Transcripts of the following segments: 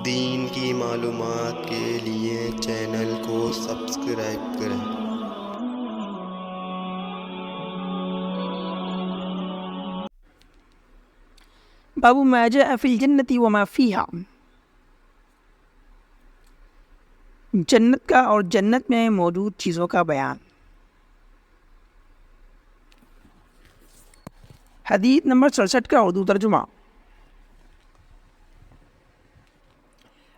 دین کی معلومات کے لیے چینل کو سبسکرائب کریں۔ باب ما جاء فی الجنت وما فیہا، جنت کا اور جنت میں موجود چیزوں کا بیان۔ حدیث نمبر 67 کا اردو ترجمہ۔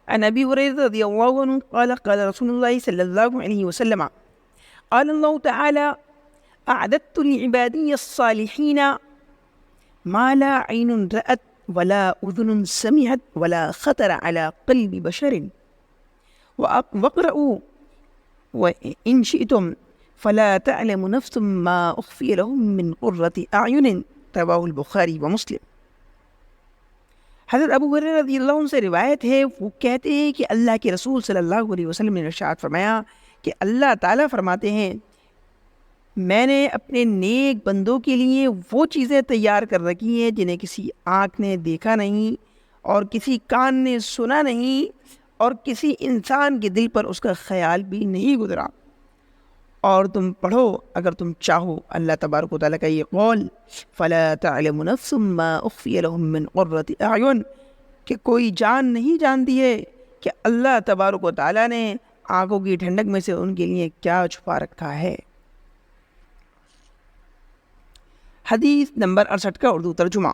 عن ابی ہریرہ رضی اللہ عنہ قال قال رسول اللہ صلی اللہ علیہ وسلم قال اللہ تعالی اعددت لعبادی الصالحین ما لا عین رأت ولا اذن سمعت ولا خطر على قلب بشر واقرؤوا وان شئتم فلا تعلم نفس ما اخفی لهم من قرة اعین، رواه البخاری و مسلم۔ حضرت ابو ہریرہ رضی اللہ عنہ سے روایت ہے، وہ کہتے ہیں کہ اللہ کے رسول صلی اللہ علیہ وسلم نے ارشاد فرمایا کہ اللہ تعالیٰ فرماتے ہیں، میں نے اپنے نیک بندوں کے لیے وہ چیزیں تیار کر رکھی ہیں جنہیں کسی آنکھ نے دیکھا نہیں اور کسی کان نے سنا نہیں اور کسی انسان کے دل پر اس کا خیال بھی نہیں گزرا۔ اور تم پڑھو اگر تم چاہو اللہ تبارک و تعالیٰ کا یہ قول فَلَا تَعْلَمُ نَفْسٌ مَّا أُخْفِيَ لَهُم مِّن قُرَّةِ أَعْيُن، کہ کوئی جان نہیں جانتی ہے کہ اللہ تبارک و تعالیٰ نے آنکھوں کی ٹھنڈک میں سے ان کے لیے کیا چھپا رکھا ہے۔ حدیث نمبر 68 کا اردو ترجمہ۔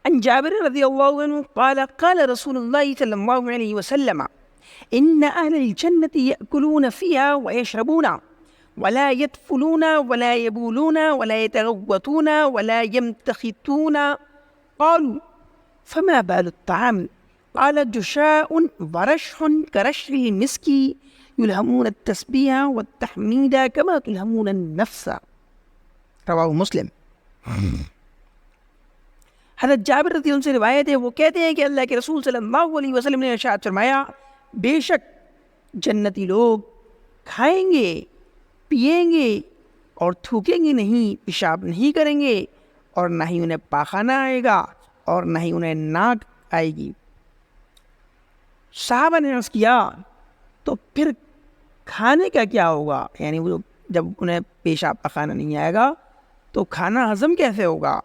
عن جابر رضی اللہ عنہ قال قال رسول اللہ صلی اللہ علیہ وسلم ان اہل الجنة یأکلون فیہا ویشربون ولا يدفلون ولا يبولون ولا يتغوطون ولا يمتخطون، قالوا فما بال الطعام؟ قال جشاء ورشح كرشح المسك يلهمون التسبيح والتحميد كما تلهمون النفس، رواہ مسلم۔ حضرت جابر رضی اللہ عنہ سے روایت ہے، وہ کہتے ہیں کہ اللہ کے رسول صلی اللہ علیہ وسلم نے ارشاد فرمایا، بے شک جنتی لوگ کھائیں گے، پیئیں گے اور تھوکیں گے نہیں، پیشاب نہیں کریں گے، اور نہ ہی انہیں پاخانہ آئے گا اور نہ ہی انہیں ناک آئے گی۔ صحابہ نے عرض کیا تو پھر کھانے کا کیا ہوگا؟ یعنی وہ جب انہیں پیشاب پاخانہ نہیں آئے گا تو کھانا ہضم کیسے ہوگا؟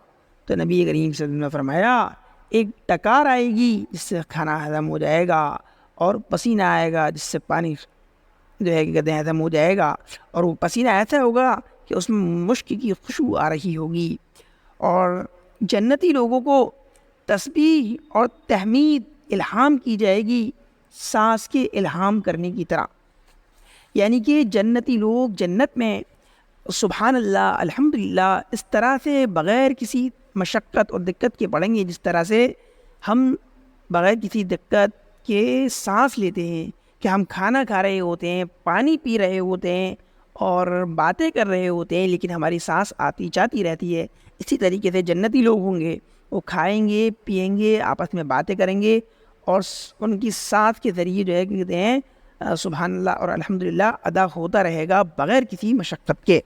تو نبی کریم صلی اللہ علیہ وسلم نے فرمایا، ایک ٹکار آئے گی جس سے کھانا ہضم ہو جائے گا، اور پسینہ آئے گا جس سے پانی جو ہے کہ ہضم ہو جائے گا، اور وہ پسینہ ایسا ہوگا کہ اس میں مشک کی خوشبو آ رہی ہوگی۔ اور جنتی لوگوں کو تسبیح اور تحمید الہام کی جائے گی سانس کے الہام کرنے کی طرح، یعنی کہ جنتی لوگ جنت میں سبحان اللہ الحمدللہ اس طرح سے بغیر کسی مشقت اور دقت کے پڑھیں گے جس طرح سے ہم بغیر کسی دقت کے سانس لیتے ہیں، کہ ہم کھانا کھا رہے ہوتے ہیں، پانی پی رہے ہوتے ہیں اور باتیں کر رہے ہوتے ہیں لیکن ہماری سانس آتی جاتی رہتی ہے۔ اسی طریقے سے جنتی لوگ ہوں گے، وہ کھائیں گے، پئیں گے، آپس میں باتیں کریں گے اور ان کی سانس کے ذریعے جو ہے کہتے ہیں سبحان اللہ اور الحمدللہ ادا ہوتا رہے گا بغیر کسی مشقت کے۔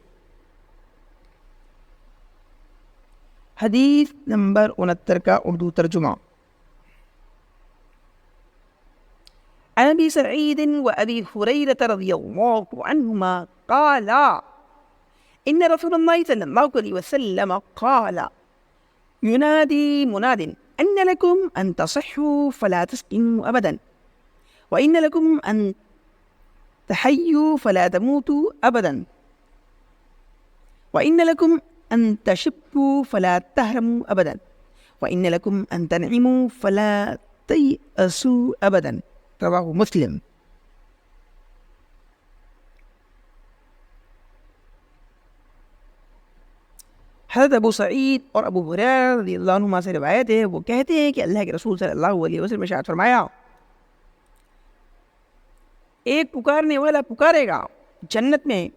حدیث نمبر 69 کا اردو ترجمہ۔ عن ابی سعید و ابی ہریرہ رضی اللہ عنہما قال ان رسول اللہ صلی اللہ علیہ وسلم قال ينادي مناد ان لكم ان تصحوا فلا تسقموا ابدا وان لكم ان تحيوا فلا تموتوا ابدا وان لكم ان تشبوا فلا تهرموا ابدا وان لكم ان تنعموا فلا تيأسوا ابدا، رواہ مسلم۔ حضرت ابو سعید اور ابو ہریرہ رضی اللہ عنہما سے روایت ہے، وہ کہتے ہیں کہ اللہ کے رسول صلی اللہ علیہ وسلم نے ارشاد فرمایا، ایک پکارنے والا پکارے گا جنت میں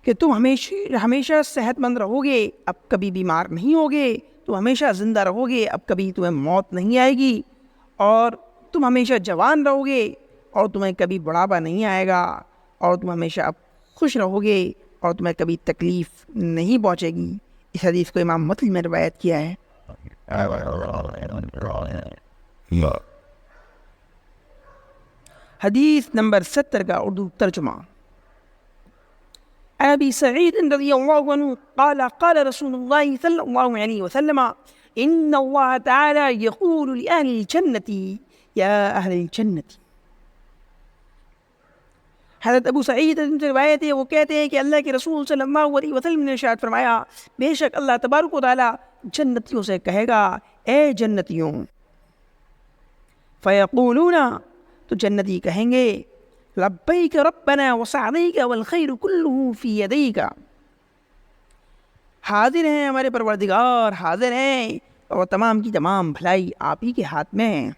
کہ تم ہمیشہ صحت مند رہو گے، اب کبھی بیمار نہیں ہوگے، تم ہمیشہ زندہ رہو گے، اب کبھی تمہیں موت نہیں آئے گی، اور تم ہمیشہ جوان رہو گے اور تمہیں کبھی بڑھاپا نہیں آئے گا، اور تم ہمیشہ اب خوش رہو گے اور تمہیں کبھی تکلیف نہیں پہنچے گی۔ اس حدیث کو امام مسلم نے روایت کیا ہے۔ حدیث نمبر 70 کا اردو ترجمہ. ابی سعید رضی اللہ عنہ قال قال رسول اللہ صلی اللہ علیہ وسلم ان اللہ تعالی یقول لأہل الجنة یا اہل الجنة. حضرت ابو سعید سے روایت ہے، وہ کہتے ہیں کہ اللہ کے رسول صلی اللہ علیہ وسلم نے ارشاد فرمایا بے شک اللہ تبارک و تعالی جنتیوں سے کہے گا اے جنتیوں. فیقولون، تو جنتی کہیں گے لبیک ربنا وسعدیک والخیر کلہ فی یدیک، حاضر ہیں ہمارے پروردگار، حاضر ہیں اور تمام کی تمام بھلائی آپ ہی کے ہاتھ میں ہے.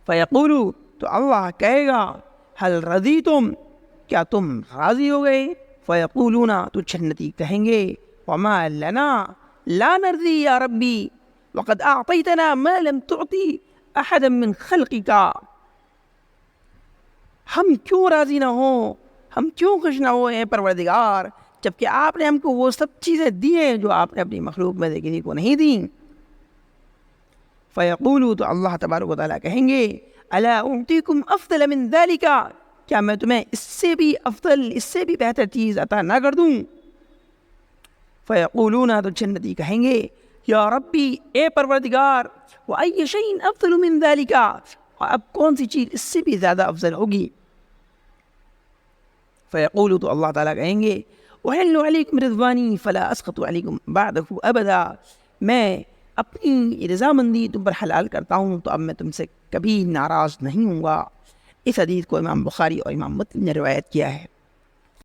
فیقولو، تو اللہ کہے گا حل رضیتم، کیا تم راضی ہو گئے؟ فیقولون، تو جنتی کہیں گے وما لنا لا نرضی یا ربی وقد اعطیتنا ما لم تعطی احدا من خلقک، ہم کیوں راضی نہ ہوں، ہم کیوں خوش نہ ہو اے پروردگار، جبکہ آپ نے ہم کو وہ سب چیزیں دی ہیں جو آپ نے اپنی مخلوق میں سے کسی کو نہیں دیں. فیقولو، تو اللہ تبارک و تعالیٰ کہیں گے الا اعطیکم افضل من ذلک، کیا میں تمہیں اس سے بھی افضل، اس سے بھی بہتر چیز عطا نہ کر دوں؟ فیقولون، تو جنتی کہیں گے یا ربی اے پروردگار وای شیء افضل من ذلک، اب کون سی چیز اس سے بھی زیادہ افضل ہوگی؟ فیقولو، تو اللہ تعالیٰ کہیں گے احل علیکم رضوانی فلا اسخط علیکم بعدہ ابدا، میں اپنی رضامندی تم پر حلال کرتا ہوں تو اب میں تم سے کبھی ناراض نہیں ہوں گا. اس حدیث کو امام بخاری اور امام مسلم نے روایت کیا ہے.